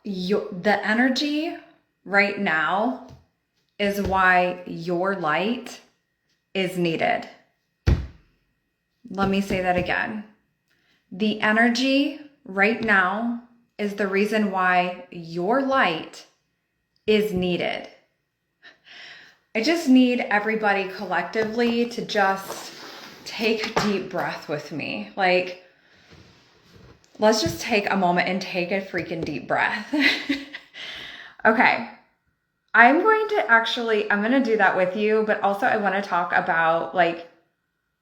the energy right now is why your light is needed. Let me say that again. The energy right now is the reason why your light is needed. I just need everybody collectively to just take a deep breath with me. Like, let's just take a moment and take a freaking deep breath. Okay. I'm going to do that with you, but also I want to talk about like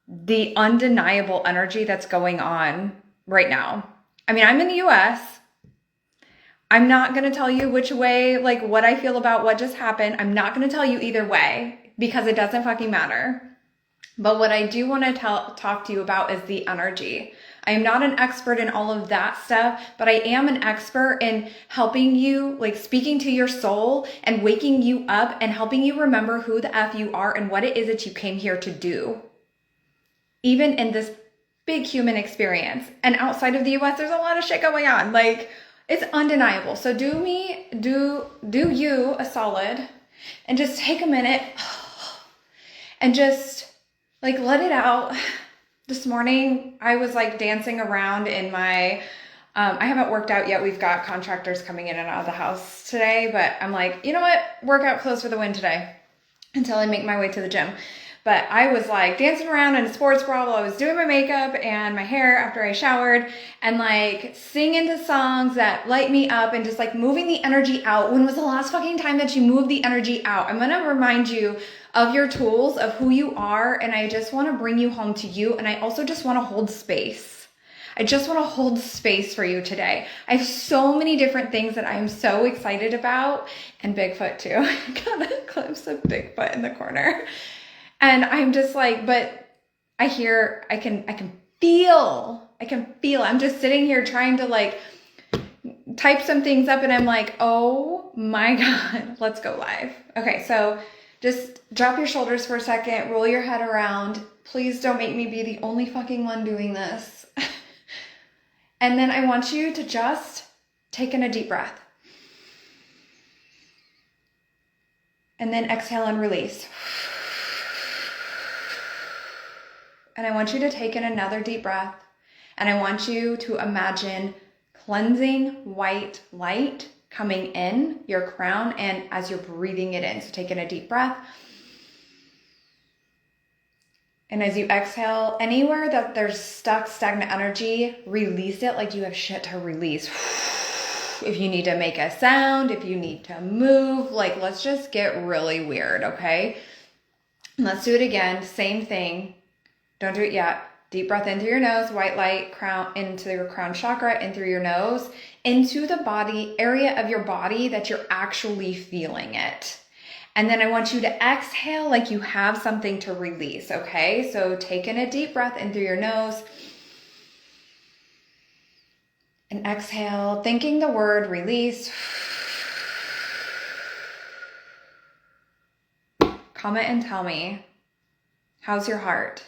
the undeniable energy that's going on right now. I mean, I'm in the US. I'm not going to tell you which way, like what I feel about what just happened. I'm not going to tell you either way because it doesn't fucking matter. But what I do want to talk to you about is the energy. I am not an expert in all of that stuff, but I am an expert in helping you, like speaking to your soul and waking you up and helping you remember who the F you are and what it is that you came here to do. Even in this big human experience. And outside of the US, there's a lot of shit going on. Like, it's undeniable. So do you a solid and just take a minute and just like let it out. This morning, I was like dancing around in my, I haven't worked out yet. We've got contractors coming in and out of the house today, but I'm like, you know what? Workout clothes for the win today until I make my way to the gym. But I was like dancing around in a sports bra while I was doing my makeup and my hair after I showered and like singing to songs that light me up and just like moving the energy out. When was the last fucking time that you moved the energy out? I'm going to remind you of your tools, of who you are. And I just want to bring you home to you. And I also just want to hold space. I just want to hold space for you today. I have so many different things that I am so excited about, and Bigfoot too. I got a glimpse of Bigfoot in the corner. And I'm just like, but I can feel, I'm just sitting here trying to like type some things up and I'm like, oh my God, let's go live. Okay. So just drop your shoulders for a second, roll your head around. Please don't make me be the only fucking one doing this. And then I want you to just take in a deep breath. And then exhale and release. And I want you to take in another deep breath. And I want you to imagine cleansing white light coming in your crown and as you're breathing it in. So take in a deep breath. And as you exhale, anywhere that there's stuck, stagnant energy, release it like you have shit to release. If you need to make a sound, if you need to move, like let's just get really weird, okay? Let's do it again. Same thing. Don't do it yet. Deep breath in through your nose, white light, crown into your crown chakra, in through your nose, into the body, area of your body that you're actually feeling it. And then I want you to exhale like you have something to release, okay? So take in a deep breath in through your nose. And exhale, thinking the word release. Comment and tell me, how's your heart?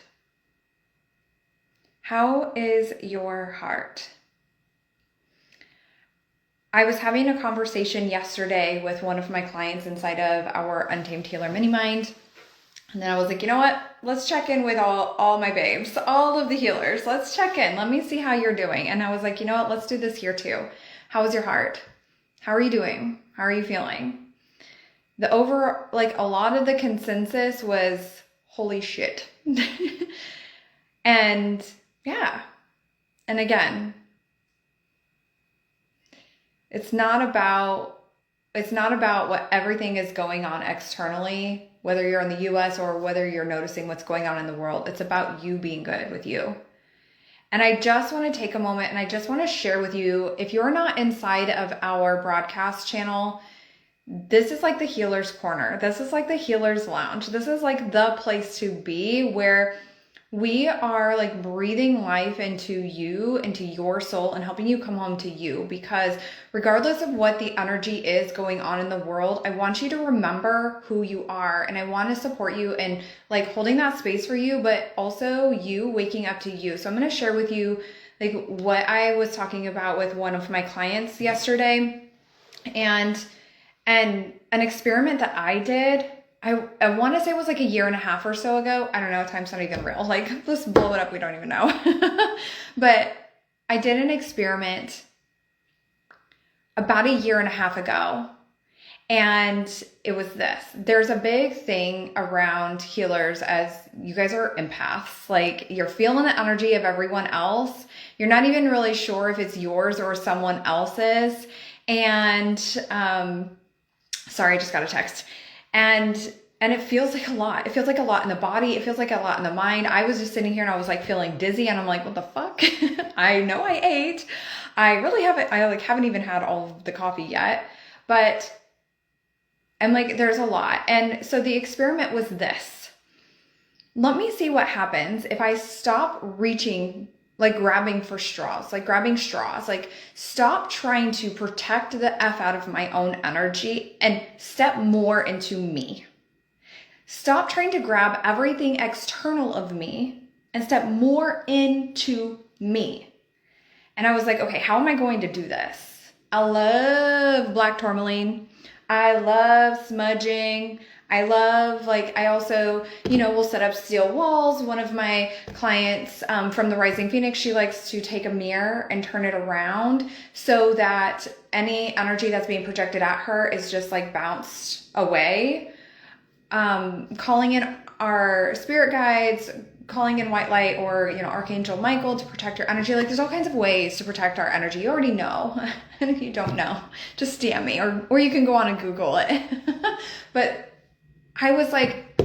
How is your heart? I was having a conversation yesterday with one of my clients inside of our Untamed Healer Mini Mind. And then I was like, you know what? Let's check in with all my babes, all of the healers. Let's check in. Let me see how you're doing. And I was like, you know what? Let's do this here too. How is your heart? How are you doing? How are you feeling? A lot of the consensus was, holy shit. And yeah. And again, it's not about what everything is going on externally, whether you're in the US or whether you're noticing what's going on in the world. It's about you being good with you. And I just want to take a moment and I just want to share with you, if you're not inside of our broadcast channel, this is like the healer's corner. This is like the healer's lounge. This is like the place to be where we are like breathing life into you, into your soul, and helping you come home to you. Because regardless of what the energy is going on in the world, I want you to remember who you are. And I want to support you in like holding that space for you, but also you waking up to you. So I'm going to share with you like what I was talking about with one of my clients yesterday. And an experiment that I did, I want to say it was like a year and a half or so ago. I don't know, time's not even real. Like, let's blow it up, we don't even know. But I did an experiment about a year and a half ago. And it was this. There's a big thing around healers, as you guys are empaths. Like, you're feeling the energy of everyone else. You're not even really sure if it's yours or someone else's. And, sorry, I just got a text. And it feels like a lot. It feels like a lot in the body. It feels like a lot in the mind. I was just sitting here and I was like feeling dizzy, and I'm like, what the fuck? I know I ate. I really haven't, haven't even had all of the coffee yet, but I'm like, there's a lot. And so the experiment was this. Let me see what happens if I stop reaching, like grabbing straws, like stop trying to protect the F out of my own energy and step more into me. Stop trying to grab everything external of me and step more into me. And I was like, okay, how am I going to do this? I love black tourmaline. I love smudging. I love, I also, will set up steel walls. One of my clients from the Rising Phoenix, she likes to take a mirror and turn it around so that any energy that's being projected at her is just bounced away. Calling in our spirit guides, calling in white light or, Archangel Michael to protect your energy. There's all kinds of ways to protect our energy. You already know. And if you don't know, just DM me or you can go on and Google it. But I was like,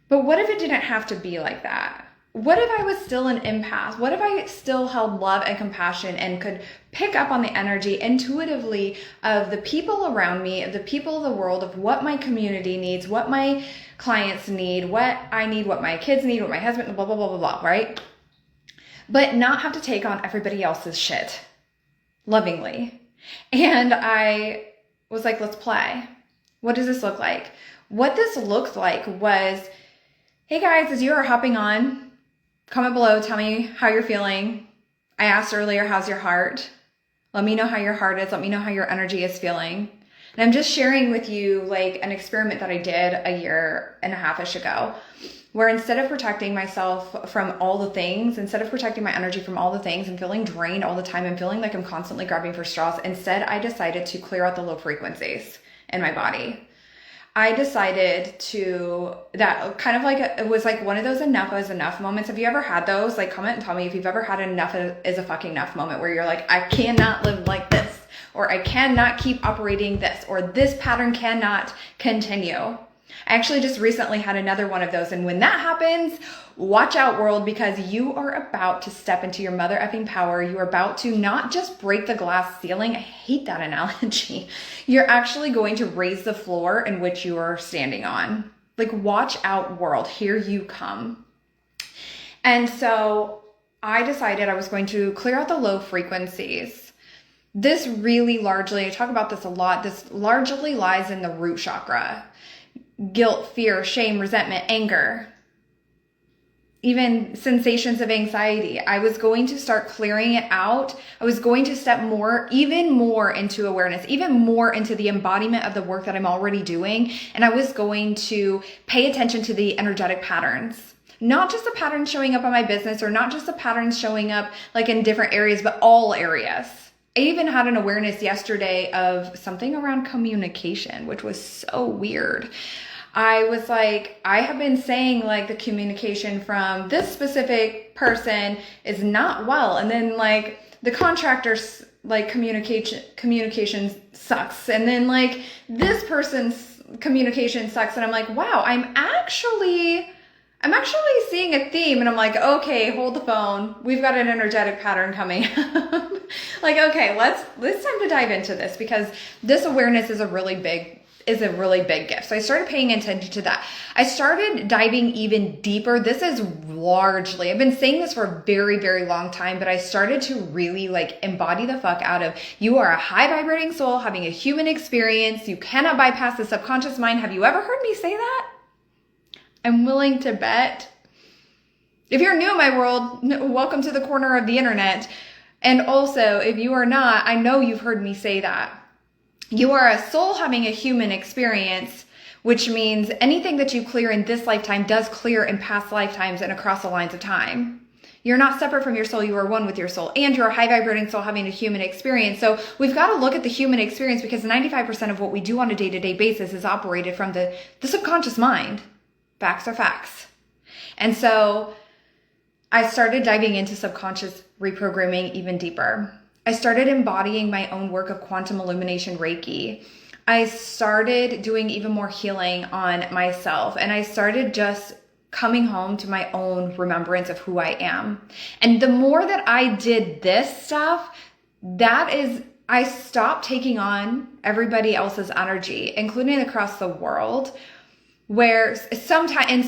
but what if it didn't have to be like that? What if I was still an empath? What if I still held love and compassion and could pick up on the energy intuitively of the people around me, of the people of the world, of what my community needs, what my clients need, what I need, what my kids need, what my husband, blah, blah, blah, blah, blah, right? But not have to take on everybody else's shit lovingly. And I was like, let's play. What does this look like? What this looked like was, hey guys, as you are hopping on, comment below, tell me how you're feeling. I asked earlier, how's your heart? Let me know how your heart is. Let me know how your energy is feeling. And I'm just sharing with you an experiment that I did a year and a half-ish ago, where instead of protecting myself from all the things, instead of protecting my energy from all the things and feeling drained all the time and feeling like I'm constantly grabbing for straws, instead I decided to clear out the low frequencies in my body. I decided to, that kind of it was one of those enough is enough moments. Have you ever had those? Comment and tell me if you've ever had enough is a fucking enough moment where you're like, I cannot live like this, or I cannot keep operating this, or this pattern cannot continue. I actually just recently had another one of those. And when that happens, watch out, world, because you are about to step into your mother effing power. You are about to not just break the glass ceiling. I hate that analogy. You're actually going to raise the floor in which you are standing on. Watch out, world. Here you come. And so I decided I was going to clear out the low frequencies. This really largely, I talk about this a lot, this largely lies in the root chakra. Guilt, fear, shame, resentment, anger, even sensations of anxiety. I was going to start clearing it out. I was going to step even more into awareness, even more into the embodiment of the work that I'm already doing. And I was going to pay attention to the energetic patterns, not just the patterns showing up on my business or not just the patterns showing up in different areas, but all areas. I even had an awareness yesterday of something around communication, which was so weird. I was like, I have been saying the communication from this specific person is not well. And then the contractor's communication sucks. And then this person's communication sucks. And I'm like, wow, I'm actually seeing a theme. And I'm like, okay, hold the phone. We've got an energetic pattern coming up. Okay, let's time to dive into this, because this awareness is a really big gift. So I started paying attention to that. I started diving even deeper. This is largely, I've been saying this for a very, very long time, but I started to really embody the fuck out of, you are a high vibrating soul having a human experience. You cannot bypass the subconscious mind. Have you ever heard me say that? I'm willing to bet. If you're new in my world, welcome to the corner of the internet. And also, if you are not, I know you've heard me say that. You are a soul having a human experience, which means anything that you clear in this lifetime does clear in past lifetimes and across the lines of time. You're not separate from your soul. You are one with your soul, and you're a high vibrating soul having a human experience. So we've got to look at the human experience, because 95% of what we do on a day-to-day basis is operated from the subconscious mind. Facts are facts. And so I started diving into subconscious reprogramming even deeper. I started embodying my own work of Quantum Illumination Reiki. I started doing even more healing on myself, and I started just coming home to my own remembrance of who I am. And the more that I did this stuff, I stopped taking on everybody else's energy, including across the world, where sometimes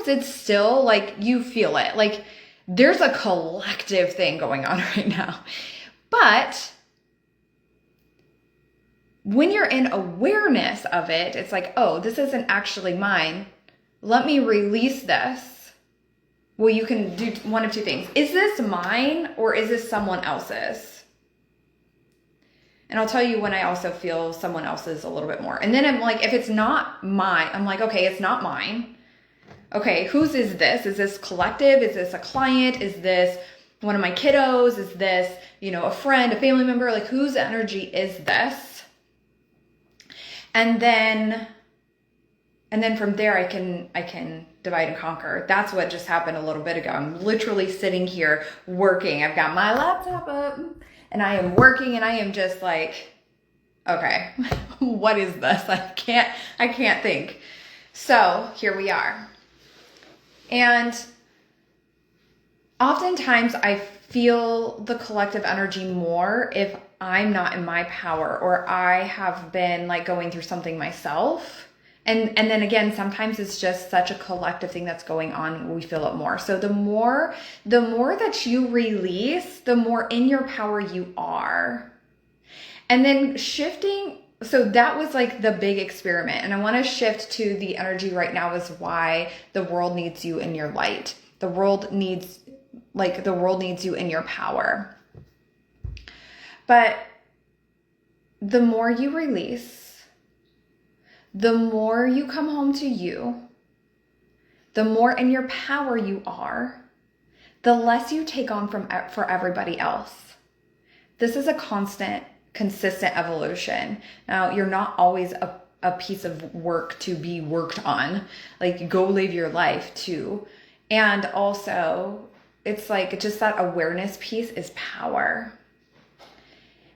it's still like you feel it. Like there's a collective thing going on right now. But when you're in awareness of it, it's like, oh, this isn't actually mine. Let me release this. Well, you can do one of two things. Is this mine or is this someone else's? And I'll tell you when I also feel someone else's a little bit more. And then I'm like, if it's not mine, I'm like, okay, it's not mine. Okay, whose is this? Is this collective? Is this a client? Is this one of my kiddos? Is this, a friend, a family member? Like, whose energy is this? And then from there, I can divide and conquer. That's what just happened a little bit ago. I'm literally sitting here working. I've got my laptop up and I am working, and I am just like, okay, what is this? I can't think. So here we are. And oftentimes I feel the collective energy more if I'm not in my power, or I have been like going through something myself. And then again, sometimes it's just such a collective thing that's going on, we feel it more. So the more that you release, the more in your power you are. And then shifting, so that was like the big experiment. And I want to shift to the energy right now is why the world needs you in your light. The world needs you in your power. But the more you release, the more you come home to you, the more in your power you are, the less you take on for everybody else. This is a constant, consistent evolution. Now, you're not always a piece of work to be worked on. Like, go live your life too. And also, it's like just that awareness piece is power.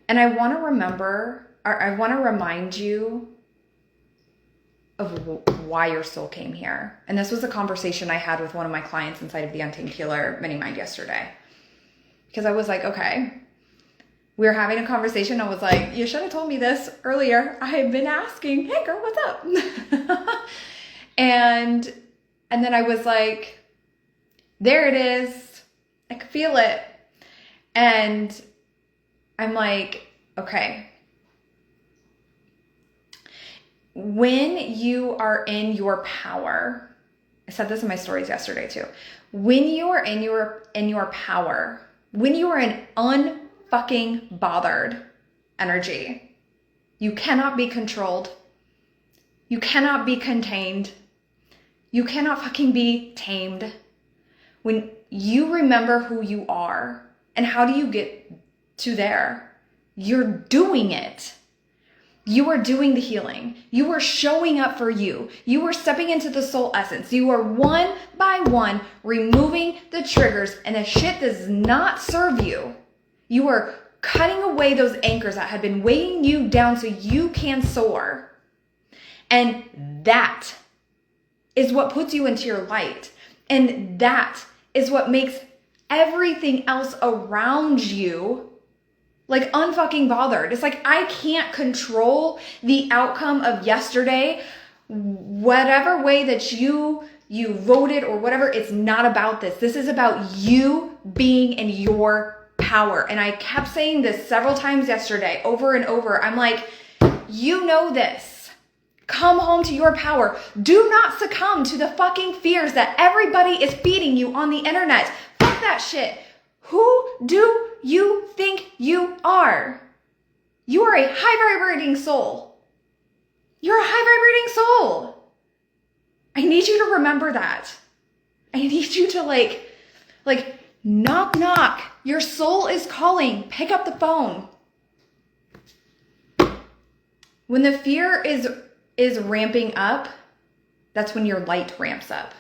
And I want to remind you of why your soul came here. And this was a conversation I had with one of my clients inside of the Untamed Healer mini mind yesterday. Because I was like, okay, we were having a conversation. I was like, you should have told me this earlier. I have been asking, hey girl, what's up? and then I was like, there it is. I could feel it. And I'm like, okay. When you are in your power, I said this in my stories yesterday too. When you are in your power, when you are in unfucking bothered energy, you cannot be controlled. You cannot be contained. You cannot fucking be tamed. When you remember who you are, and how do you get to there? You're doing it. You are doing the healing. You are showing up for you. You are stepping into the soul essence. You are one by one removing the triggers and the shit does not serve you. You are cutting away those anchors that have been weighing you down so you can soar. And that is what puts you into your light. And that is what makes everything else around you like unfucking bothered. It's like, I can't control the outcome of yesterday. Whatever way that you voted or whatever, it's not about this. This is about you being in your power. And I kept saying this several times yesterday, over and over. I'm like, you know this. Come home to your power. Do not succumb to the fucking fears that everybody is feeding you on the internet. Fuck that shit. Who do you think you are? You are a high vibrating soul. You're a high vibrating soul. I need you to remember that. I need you to like knock, knock. Your soul is calling. Pick up the phone. When the fear is ramping up, that's when your light ramps up.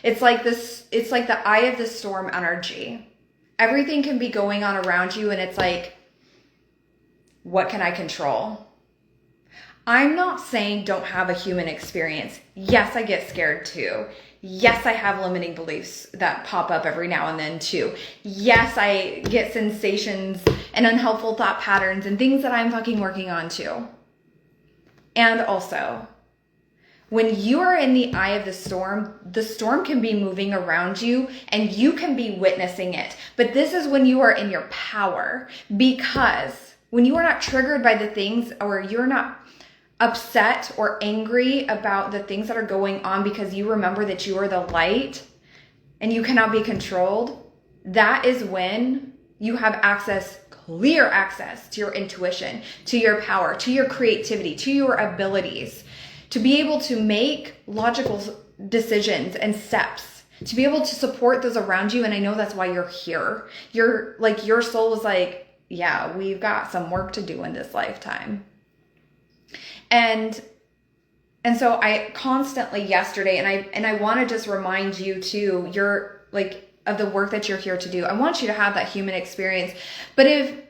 It's like this, it's like the eye of the storm energy. Everything can be going on around you and it's like, what can I control? I'm not saying don't have a human experience. Yes, I get scared too. Yes, I have limiting beliefs that pop up every now and then too. Yes, I get sensations and unhelpful thought patterns and things that I'm fucking working on too. And also, when you are in the eye of the storm can be moving around you and you can be witnessing it. But this is when you are in your power, because when you are not triggered by the things, or you're not upset or angry about the things that are going on because you remember that you are the light and you cannot be controlled, that is when you have access, clear access to your intuition, to your power, to your creativity, to your abilities, to be able to make logical decisions and steps, to be able to support those around you. And I know that's why you're here. You're like, your soul is like, yeah, we've got some work to do in this lifetime. And so I constantly yesterday, and I want to just remind you too, you're like, of the work that you're here to do. I want you to have that human experience. But if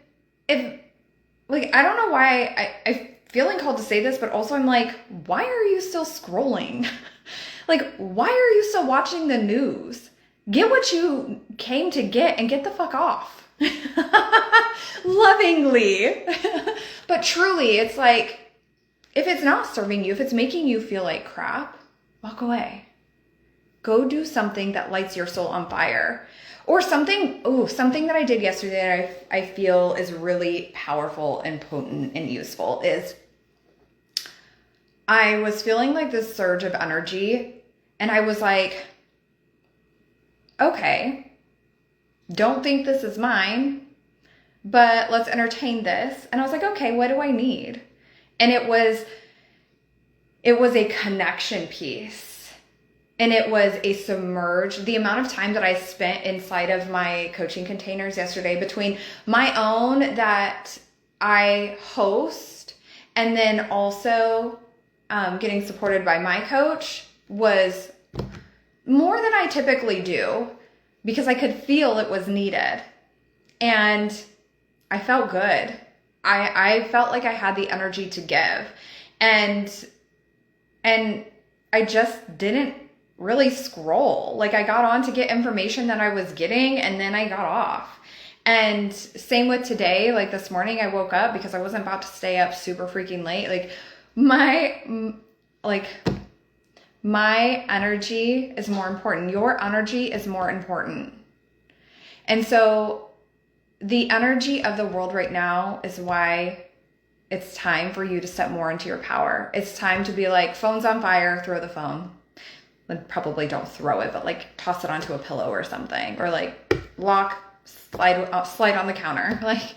like, I don't know why I feeling called to say this, but also I'm like, why are you still scrolling? Like, why are you still watching the news? Get what you came to get and get the fuck off. Lovingly. But truly, it's like, if it's not serving you, if it's making you feel like crap, walk away. Go do something that lights your soul on fire. Or something that I did yesterday that I feel is really powerful and potent and useful is, I was feeling like this surge of energy and I was like, okay, don't think this is mine, but let's entertain this. And I was like, okay, what do I need? And it was a connection piece. And it was a the amount of time that I spent inside of my coaching containers yesterday, between my own that I host and then also getting supported by my coach, was more than I typically do, because I could feel it was needed. And I felt good. I felt like I had the energy to give. And I just didn't really scroll. Like, I got on to get information that I was getting, and then I got off. And same with today. Like, this morning I woke up because I wasn't about to stay up super freaking late. Like, my energy is more important. Your energy is more important. And so the energy of the world right now is why it's time for you to step more into your power. It's time to be like, phone's on fire, throw the phone. Like, probably don't throw it, but like toss it onto a pillow or something, or like slide on the counter. Like,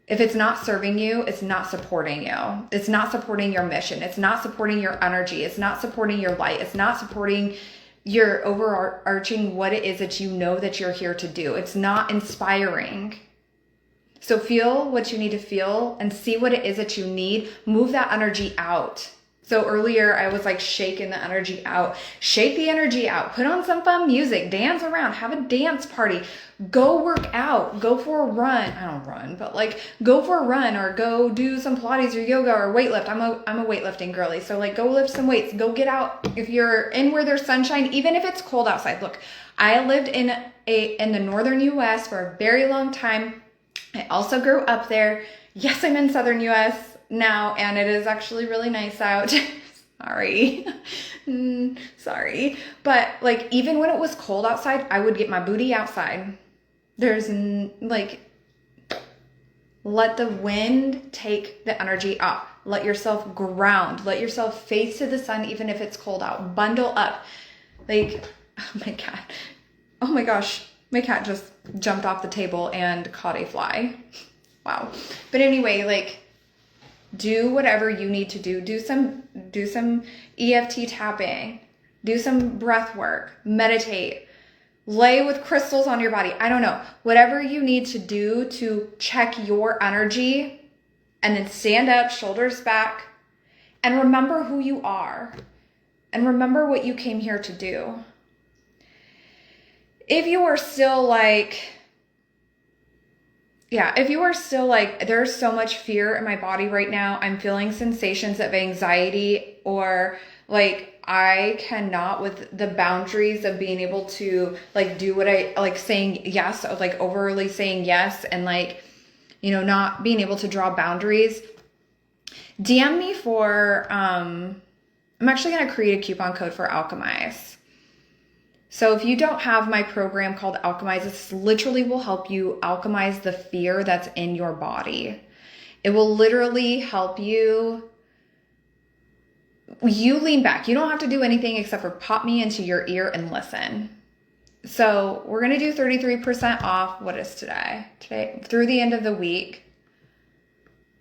if it's not serving you, it's not supporting you. It's not supporting your mission. It's not supporting your energy. It's not supporting your light. It's not supporting your overarching what it is that you know that you're here to do. It's not inspiring. So feel what you need to feel and see what it is that you need. Move that energy out. So earlier I was like shaking the energy out. Shake the energy out. Put on some fun music. Dance around. Have a dance party. Go work out. Go for a run. I don't run, but like, go for a run, or go do some Pilates or yoga or weight lift. I'm a weightlifting girly. So like, go lift some weights. Go get out. If you're in where there's sunshine, even if it's cold outside. Look, I lived in the northern US for a very long time. I also grew up there. Yes, I'm in southern US now, and it is actually really nice out. Sorry. But like, even when it was cold outside, I would get my booty outside. There's like, let the wind take the energy up. Let yourself ground. Let yourself face to the sun, even if it's cold out. Bundle up. Like, oh my cat. Oh my gosh. My cat just jumped off the table and caught a fly. Wow. But anyway, like, do whatever you need to do. Do some EFT tapping. Do some breath work. Meditate. Lay with crystals on your body. I don't know. Whatever you need to do to check your energy, and then stand up, shoulders back, and remember who you are. And remember what you came here to do. If you are still like, there's so much fear in my body right now, I'm feeling sensations of anxiety, or like, I cannot with the boundaries of being able to like do what I like, saying yes, of like overly saying yes, and like, you know, not being able to draw boundaries. DM me for, I'm actually going to create a coupon code for Alchemize. So if you don't have my program called Alchemize, this literally will help you alchemize the fear that's in your body. It will literally help you lean back. You don't have to do anything except for pop me into your ear and listen. So we're going to do 33% off. What is today? Through the end of the week.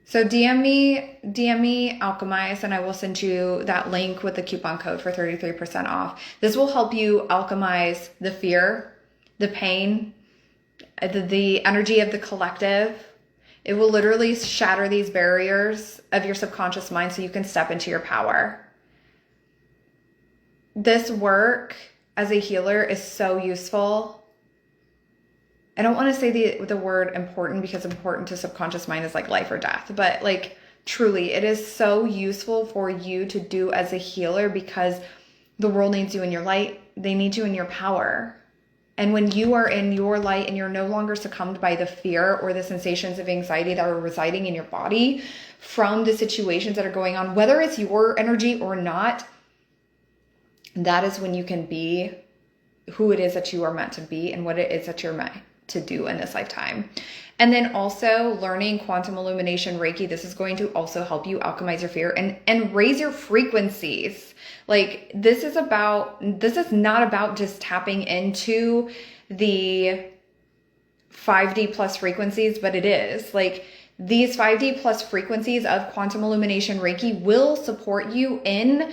So DM me Alchemize, and I will send you that link with the coupon code for 33% off. This will help you alchemize the fear, the pain, the energy of the collective. It will literally shatter these barriers of your subconscious mind so you can step into your power. This work as a healer is so useful. I don't want to say the word important, because important to subconscious mind is like life or death. But like, truly, it is so useful for you to do as a healer, because the world needs you in your light. They need you in your power. And when you are in your light and you're no longer succumbed by the fear or the sensations of anxiety that are residing in your body from the situations that are going on, whether it's your energy or not, that is when you can be who it is that you are meant to be and what it is that you're meant to do in this lifetime. And then also learning Quantum Illumination Reiki. This is going to also help you alchemize your fear and raise your frequencies. Like, this is not about just tapping into the 5D plus frequencies, but it is like these 5D plus frequencies of Quantum Illumination Reiki will support you in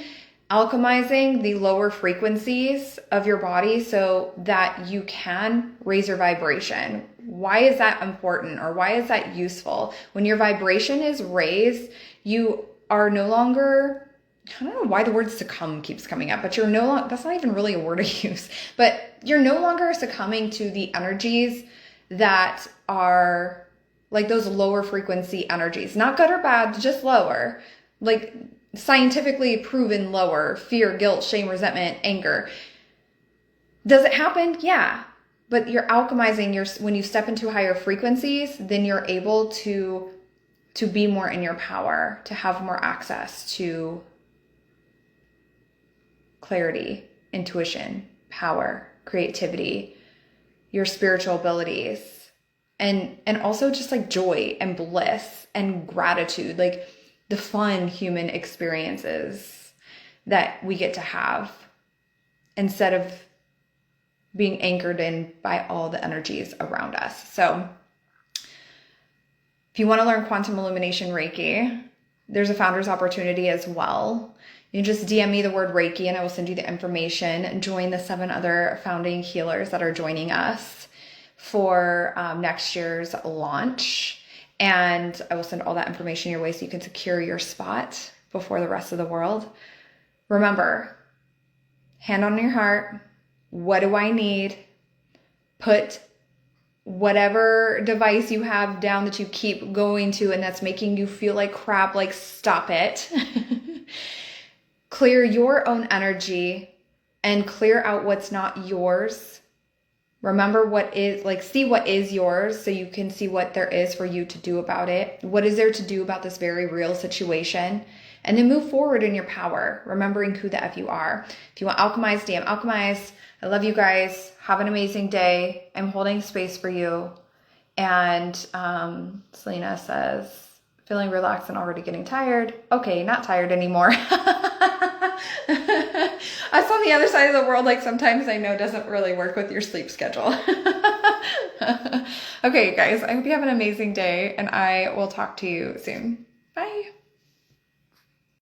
alchemizing the lower frequencies of your body so that you can raise your vibration. Why is that important, or why is that useful? When your vibration is raised, you are no longer, I don't know why the word succumb keeps coming up, but you're no longer, that's not even really a word I use, but you're no longer succumbing to the energies that are like those lower frequency energies. Not good or bad, just lower. Like, scientifically proven lower: fear, guilt, shame, resentment, anger. Does it happen? Yeah. But you're alchemizing when you step into higher frequencies, then you're able to be more in your power, to have more access to clarity, intuition, power, creativity, your spiritual abilities, and also just like joy and bliss and gratitude, like the fun human experiences that we get to have, instead of being anchored in by all the energies around us. So if you want to learn Quantum Illumination Reiki, there's a founder's opportunity as well. You just DM me the word Reiki and I will send you the information. Join the 7 other founding healers that are joining us for next year's launch. And I will send all that information your way so you can secure your spot before the rest of the world. Remember, hand on your heart. What do I need? Put whatever device you have down that you keep going to and that's making you feel like crap, like stop it. Clear your own energy and clear out what's not yours. Remember what is, like, see what is yours so you can see what there is for you to do about it. What is there to do about this very real situation? And then move forward in your power, remembering who the F you are. If you want Alchemize, DM Alchemize. I love you guys. Have an amazing day. I'm holding space for you. And Selena says, feeling relaxed and already getting tired. Okay, not tired anymore. Us on the other side of the world, like, sometimes I know doesn't really work with your sleep schedule. Okay, guys, I hope you have an amazing day, and I will talk to you soon. Bye.